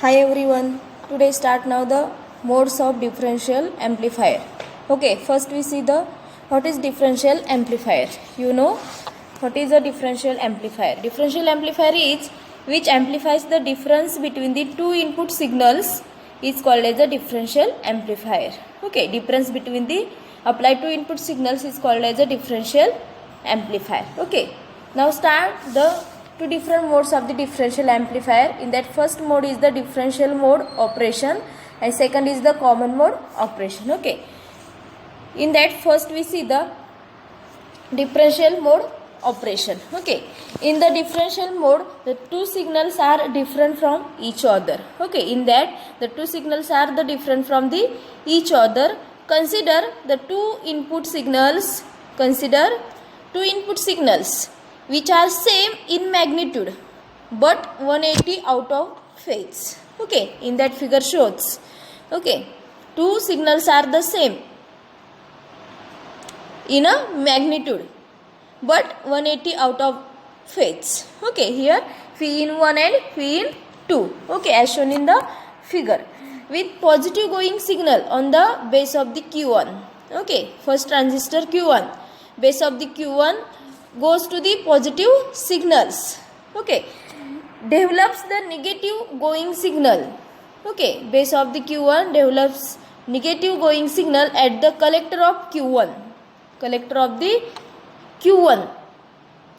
Hi everyone. Today start now the modes of differential amplifier. Okay, first we see the what is differential amplifier. You know what is a differential amplifier? Differential amplifier is which amplifies the difference between the two input signals is called as a differential amplifier. Okay, difference between the applied two input signals is called as a differential amplifier. Okay, now start the two different modes of the differential amplifier. In that first mode is the differential mode operation and second is the common mode operation. Okay, in that first we see the differential mode operation. Okay, in the differential mode the two signals are different from each other. Okay, in that the two signals are the different from the each other. Consider two input signals which are same in magnitude but 180 out of phase. Okay, in that figure shows. Okay, two signals are the same in a magnitude but 180 out of phase. Okay, here phi in 1 and phi in 2. Okay, as shown in the figure, with positive going signal on the base of the Q1. Okay, first transistor Q1, base of the Q1 goes to the positive signals. Okay, develops the negative going signal. Okay, base of the Q1 develops negative going signal at the collector of Q1,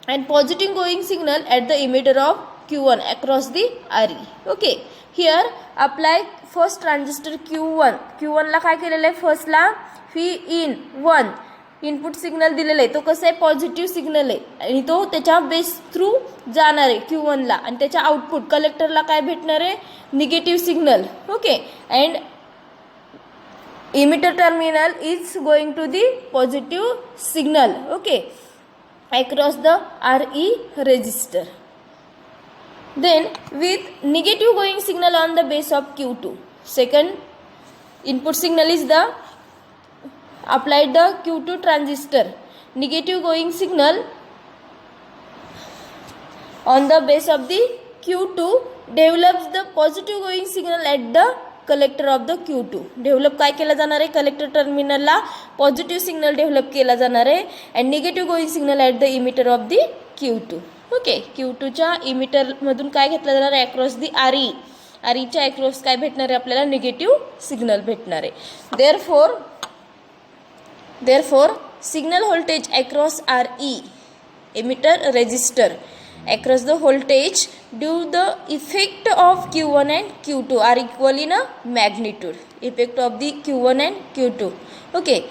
and positive going signal at the emitter of Q1 across the RE. Okay, here apply first transistor Q1 ला काय केलेलं आहे, first ला फी इन 1 input signal दिलेलं आहे. तो कसं आहे, positive signal आहे आणि तो त्याच्या बेस थ्रू जाणार आहे Q1 ला आणि त्याच्या आउटपुट कलेक्टरला काय भेटणार आहे, negative signal. Okay, and emitter terminal is going to the positive signal. Okay, across the RE resistor. Then with negative going signal on the base of Q2, second input signal is the applied the Q2 transistor, negative going signal on the base of the Q2 develops the positive going signal at the collector of the Q2. Develop काय केला जाणार आहे, collector टर्मिनलला positive signal develop केला जाणार आहे and negative going signal at the emitter of the Q2. Okay, Q2च्या इमिटरमधून काय घेतलं जाणार आहे, अक्रॉस दी REच्या अक्रॉस काय भेटणार आहे, आपल्याला निगेटिव्ह सिग्नल भेटणार आहे. Therefore signal voltage across RE emitter resistor across the voltage due the effect of Q1 and Q2 are equal in a magnitude. Effect of the Q1 and Q2, okay,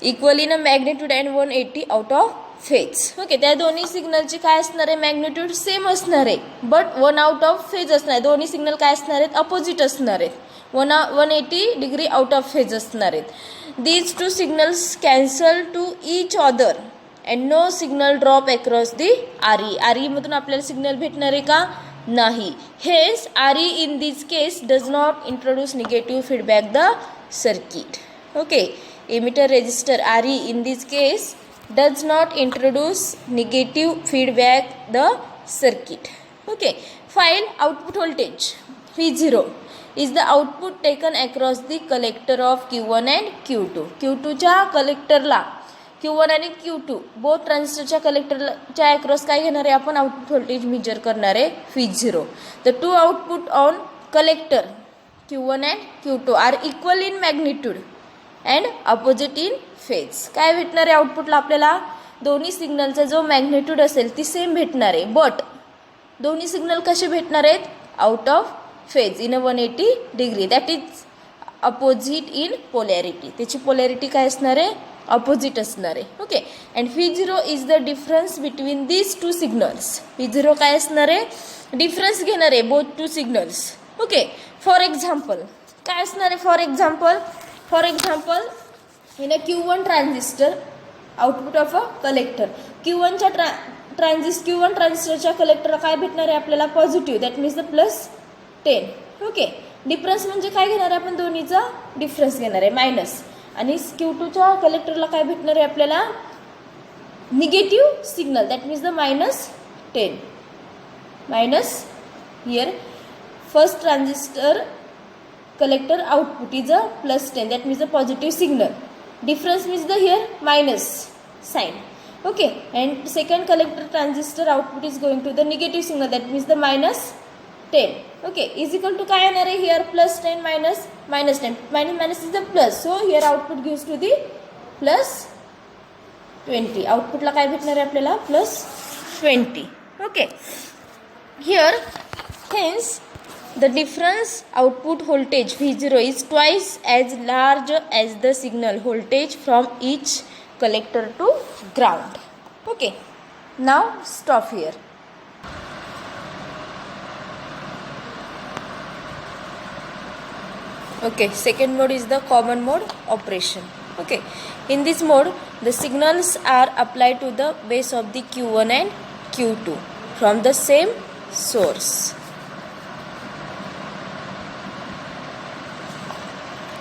equal in a magnitude and 180 out of phase. Okay, त्या दोन्ही सिग्नलची काय असणार आहे, magnitude same असणार आहे but 1 out of phase असणार आहे. दोन्ही सिग्नल काय असणार आहेत, अपोजिट असणार आहेत, 180 डिग्री आउट ऑफ फेज असणार आहेत. These two signals cancel to each other and no signal drop across the RE मधून आपल्याला सिग्नल भेटणार आहे का, नाही. Hence RE in this case does not introduce negative feedback the circuit. Okay, emitter resistor RE in this case does not introduce negative feedback the circuit. Okay, find output voltage V0 is the output taken across the collector of Q1 and Q2. Q2च्या कलेक्टरला Q1 आणि Q2 both ट्रान्झिस्टरच्या कलेक्टरच्या across काय घेणार आहे, आपण output voltage major करणार आहे V0. The two output on collector Q1 and Q2 are equal in magnitude and opposite in phase. काय भेटणार आहे आउटपुटला आपल्याला, दोन्ही सिग्नलचा जो मॅग्निट्यूड असेल ती सेम भेटणार आहे बट दोन्ही सिग्नल कसे भेटणार आहेत, out of phase in a 180 degree, that is opposite in polarity. त्याची पोलॅरिटी काय असणार आहे, अपोजिट असणार आहे. Okay, and V0 is the difference between these two signals. V0 काय असणार आहे, डिफरन्स घेणार आहे both two signals. Okay, for example काय असणार आहे, for example in a Q1 transistor output of a collector. Q1 ट्रान्झिस्टरच्या कलेक्टरला काय भेटणार आहे आपल्याला, positive, that means the +10. Okay, difference म्हणजे काय घेणार आहे आपण, दोन्हीचा डिफरन्स घेणार आहे मायनस, आणि Q2च्या कलेक्टरला काय भेटणार आहे आपल्याला, negative signal, that means the -10 minus here first transistor collector output is a plus 10, that means the positive signal. Difference means the here minus sign. Okay, and second collector transistor output is going to the negative signal, that means the minus 10. Okay, is equal to काय येणार आहे here plus 10 minus minus 10. Minus is the plus, so here output gives to the plus 20. Output ला काय भेटणार आहे आपल्याला plus 20. Okay, here hence the difference output voltage V0 is twice as large as the signal voltage from each collector to ground. Okay, now stop here. Okay, second mode is the common mode operation. Okay, in this mode the signals are applied to the base of the Q1 and Q2 from the same source.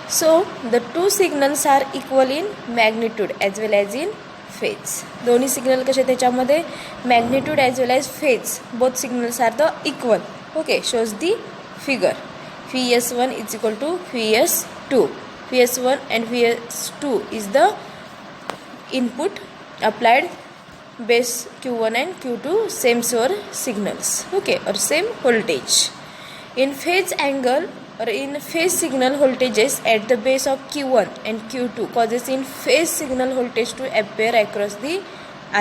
So the two signals are equal in magnitude as well as in phase. दोन्ही signal कसे त्याच्यामध्ये magnitude as well as phase, both signals are the equal. Okay, shows the figure. Vs1 is equal to Vs2. Vs1 and Vs2 is the input applied base Q1 and Q2 same source signals. Okay, or same voltage. In phase angle or in phase signal voltages at the base of Q1 and Q2 causes in phase signal voltage to appear across the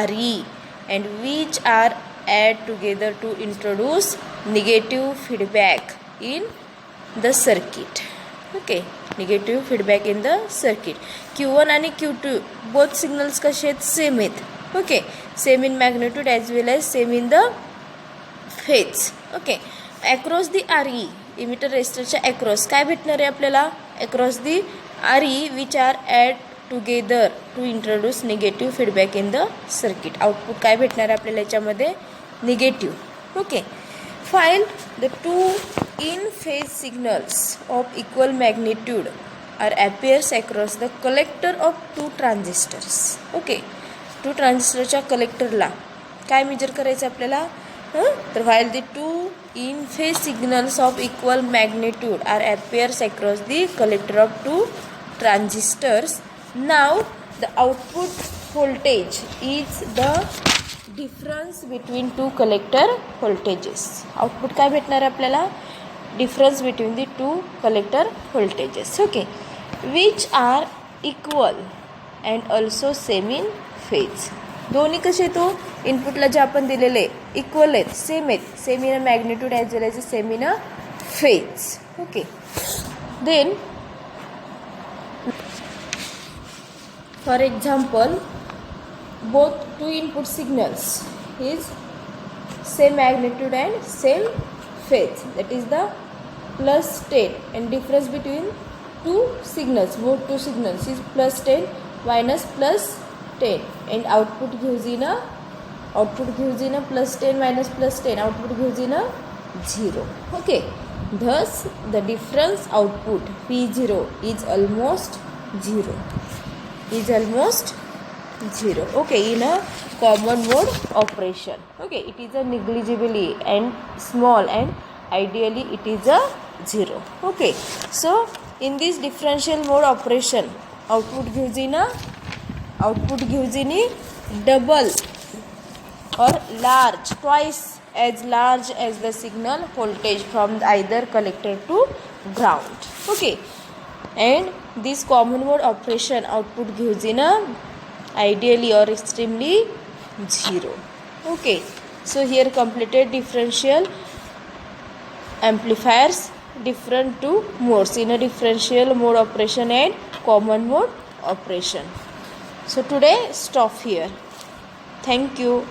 RE, and which are add together to introduce negative feedback in the circuit. Okay, negative feedback in the circuit. Q1 आणि Q2 both signals कसे आहेत same आहेत. Okay, same in magnitude as well as same in the phase. Okay, across the RE emitter resistorच्या across काय भेटणार आहे आपल्याला across the RE which are add together to introduce negative feedback in the circuit. Output काय भेटणार आहे आपल्याला याच्यामध्ये negative. Okay, find the two in phase signals of equal magnitude are appears across the collector of two transistors. Okay, two transistorच्या कलेक्टरला काय major करायचं आपल्याला तर while the two in phase signals of equal magnitude are appears across the collector of two transistors, now the output voltage is the difference between two collector voltages. Output काय भेटणार आपल्याला difference between the two collector voltages. Okay, which are equal and also same in phase. दोन्ही कसे तो इनपुटला जे आपण दिलेले equal आहेत सेम आहेत same in a magnitude as well as same in a phase. Okay, then for example both two input signals is same magnitude and same phase, that is the plus 10, and difference between two signals, both two signals is plus 10 minus plus 10, and output gives in a plus 10 minus plus 10, output gives in a 0. Okay, thus the difference output P0 is almost 0, okay, in a common mode operation. Okay, it is a negligibly and small, and ideally it is a 0. Okay, so in this differential mode operation output gives in a double or large, twice as large as the signal voltage from either collector to ground. Okay, and this common mode operation output gives in a ideally or extremely 0. Okay, so here completed differential amplifiers different two modes in a differential mode operation and common mode operation. So today stop here. Thank you.